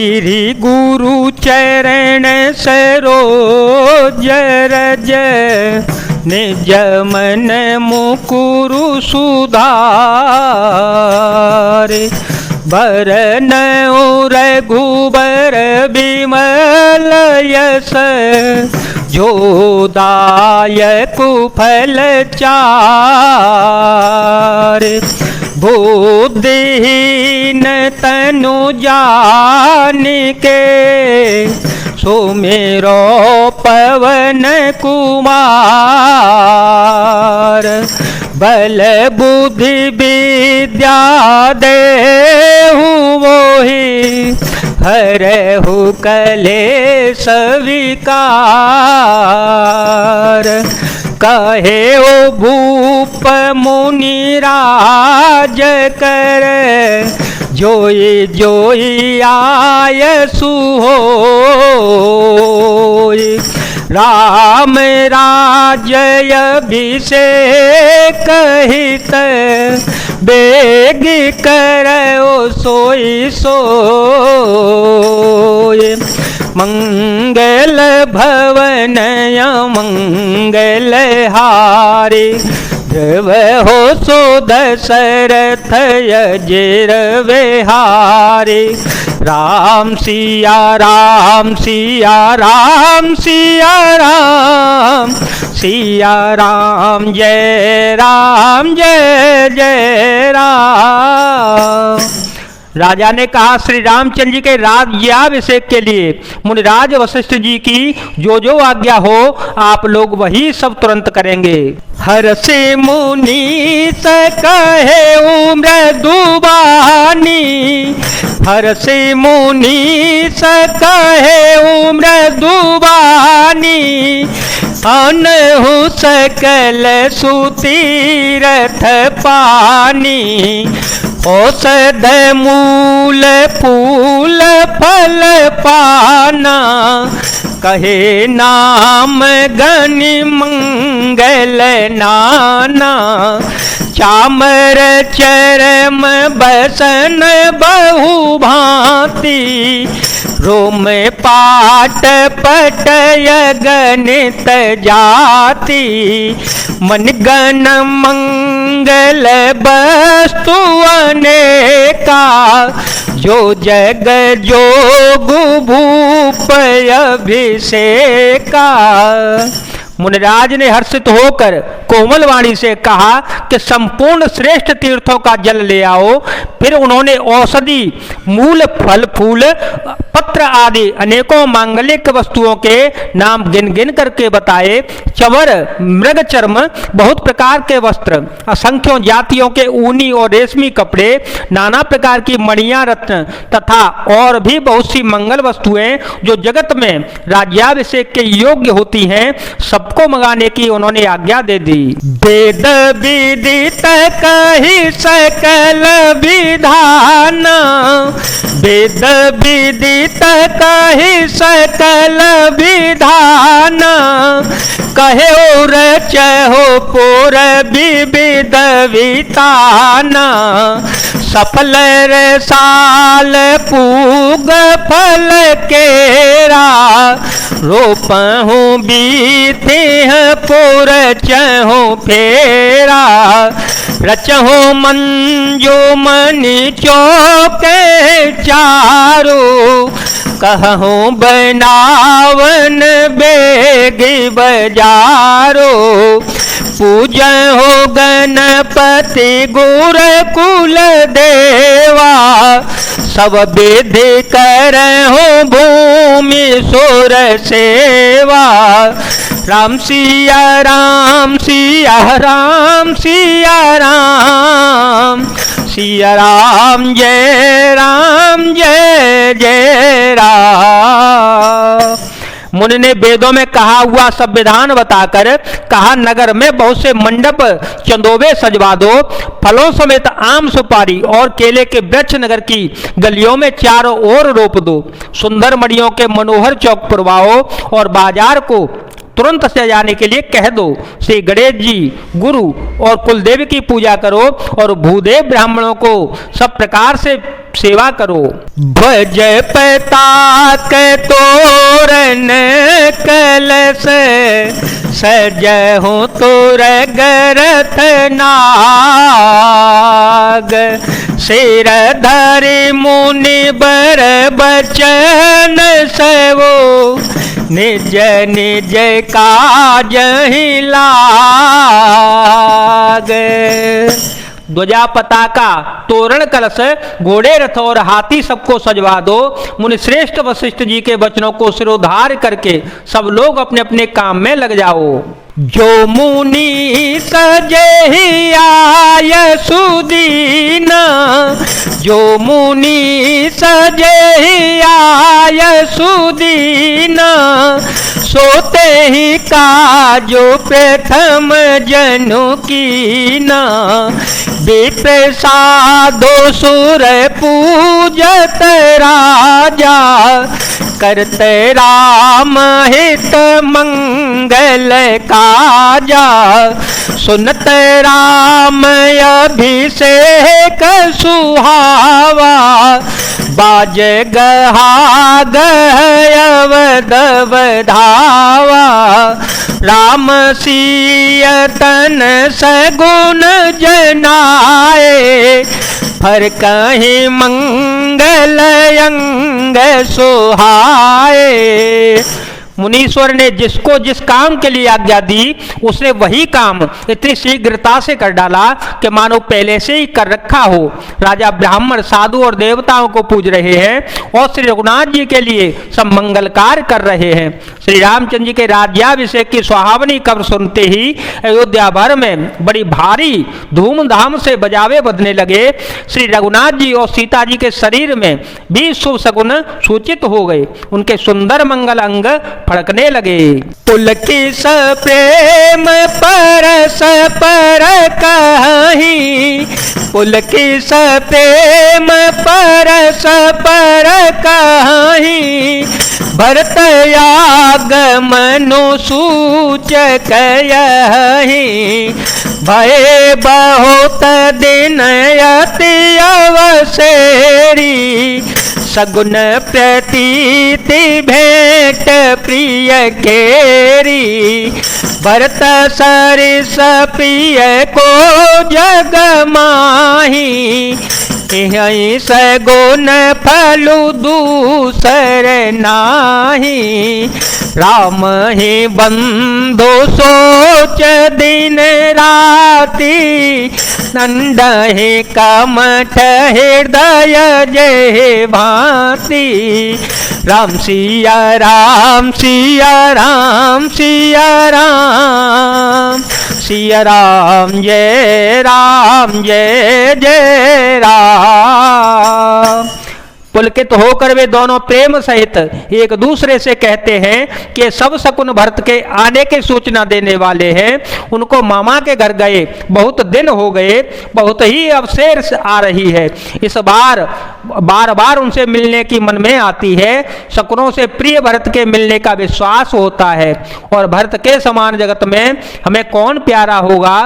श्री गुरु चरण सरोज रज निज मन मुकुरु सुधारे बरन रघुबर बिमल यस जो दायक फल चारे बुद्धिहीन तनु जान के सुमेरो पवन कुमार बल बुद्धि विद्या देहु मोहि हरहु कलेश विकार कहे ओ भूप मुनि राज कर जोई जोई आय सुहोय राम राजय अभिषेक हित बेग करो सोई सोय मंगल भवन मंगल हारे ध्रुव हो सो दशरथ अजिर विहारे राम सिया राम सिया राम सिया राम सिया राम जय जय राम। राजा ने कहा श्री रामचंद्र जी के राज्याभिषेक के लिए मुनिराज वशिष्ठ जी की जो जो आज्ञा हो आप लोग वही सब तुरंत करेंगे। हर से मुनि कहे मृदुबानी हर से मुनि कहे मृदुबानी अनहु सकल सुतीरथ पानी औषध मूल फूल फल पाना कहे नाम गनि मंगल नाना चामर चरम बसन बहु भांति रोम पाट पटय गणित जाति मन गण मंगल वस्तु अनेका जो जग जोगु भूप अभिषेका। मुनिराज ने हर्षित होकर कोमल वाणी से कहा कि संपूर्ण श्रेष्ठ तीर्थों का जल ले आओ। फिर उन्होंने औषधि मूल फल फूल पत्र आदि अनेकों मांगलिक वस्तुओं के नाम गिन गिन करके बताए। चवर मृग चर्म बहुत प्रकार के वस्त्र असंख्यों जातियों के ऊनी और रेशमी कपड़े नाना प्रकार की मणियां रत्न तथा और भी बहुत सी मंगल वस्तुएं जो जगत में राज्याभिषेक के योग्य होती हैं सबको मंगाने की उन्होंने आज्ञा दे दी। वेद विदित कहि सकल विधान वेद विदित कहि सकल विधान कहे रचहो पुर विविध वितान सफल साल पूग फल केरा रोपहूँ बीते पुर चहूँ फेरा रचहूँ मंजो मनि चौके चारो कहूँ बनावन बेगी बजारो पूजहो गणपति गुर कुल देवा सब विधि करहु भूमि सुर सेवा राम सिया राम सिया राम सिया राम सिया राम जय जय राम। मुनि ने वेदों में कहा हुआ सब विधान बताकर कहा नगर में बहुत से मंडप चंदोबे सजवा दो फलों समेत आम सुपारी और केले के वृक्ष नगर की गलियों में चारों ओर रोप दो सुंदर मड़ियों के मनोहर चौक पुरवाओ और बाजार को तुरंत से जाने के लिए कह दो। श्री गणेश जी, गुरु और कुलदेव की पूजा करो और भूदेव ब्राह्मणों को सब प्रकार से सेवा करो। भज पताक तोरण कलश सजहु तुर गरथ नाग, सिर धरि मुनि बर बचन सेवो, निज निज काज ही लाग। ध्वजा, पताका, तोरण, कलश, घोड़े, रथ और हाथी सबको सजवा दो। मुनि श्रेष्ठ वशिष्ठ जी के वचनों को सिरोधार करके सब लोग अपने अपने काम में लग जाओ। जो मुनि सजे आय सुदीन, जो मुनि सजे आय सुदीन, सोते ही काजो प्रथम जनु कीना, विप्रसादो सुर पूजत राजा, करते राम हित मंगल काजा, सुनत राम अभिषेक सुहावा, बाज गहा गयवद धावा, राम सिय तन सगुन जनाए, फर कहीं मंगल अंग सुहाए। मुनीश्वर ने जिसको जिस काम के लिए आज्ञा दी उसने वही काम इतनी शीघ्रता से कर डाला कि मानो पहले से ही कर रखा हो। राजा ब्राह्मण साधु और देवताओं को पूज रहे हैं और श्री रघुनाथ जी के लिए सब मंगल कार्य कर रहे हैं। श्री रामचंद्र जी के राज्याभिषेक की सुहावनी खबर सुनते ही अयोध्या भर में बड़ी भारी धूमधाम से बजावे बजने लगे। श्री रघुनाथ जी और सीता जी के शरीर में भी शुभ शकुन सूचित हो गए। उनके सुंदर मंगल अंग फड़कने लगे। पुलकित प्रेम परस पर कहीं, पुलकित प्रेम परस पर कहीं, भरत आगमनु सूचक यहीं, भय बहुत दिन अति अवसेरी, सगुन प्रतीति भेंट प्रिय केरी, भरत सरिस प्रिय को जग माही, यहीं सगुन फलु दूसर नाही, राम ही बंधु सोच दिन राती, नंद ही कमठ हृदय जय भांति, राम सिया राम सिया राम सिया राम, सिया राम जय जय राम। पुलकित होकर वे दोनों प्रेम सहित एक दूसरे से कहते हैं कि सब शकुन भरत के आने की सूचना देने वाले हैं। उनको मामा के घर गए बहुत दिन हो गए, बहुत ही अवसेर आ रही है। इस बार बार उनसे मिलने की मन में आती है। शकुनों से प्रिय भरत के मिलने का विश्वास होता है और भरत के समान जगत में हमें कौन प्यारा होगा।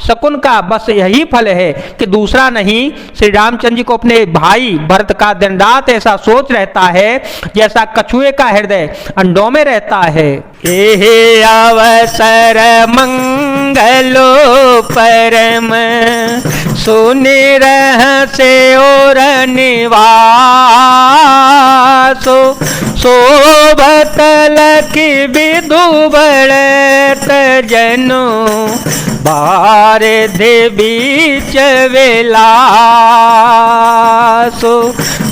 शकुन का बस यही फल है कि दूसरा नहीं, श्री रामचंद्र जी को अपने भाई भरत का दिन रात ऐसा सोच रहता है जैसा कछुए का हृदय अंडों में रहता है। एहे अवसर मंगलो परम, सुनि रहसे और निवासो, शोभत लखि विधु बढ़त जनो, बारिधि बीच विलासो,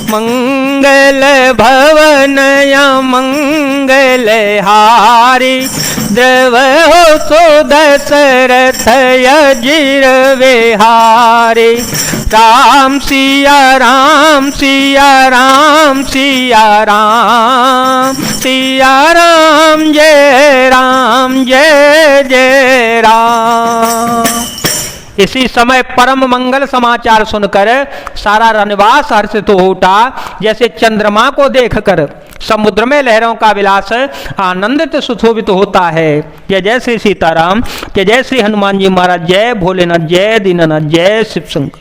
मंगल भवन मंगल हारी, द्रव हो सो दशरथ अजिर विहारी, राम सिया राम सिया राम सिया राम, सिया राम जय जय राम। इसी समय परम मंगल समाचार सुनकर सारा रनवास हर्षित हो उठा, जैसे चंद्रमा को देखकर समुद्र में लहरों का विलास आनंदित सुशोभित होता है। जय जय श्री सीताराम, जय जय श्री हनुमान जी महाराज, जय भोलेनाथ, जय दीनानाथ, जय शिव शंकर।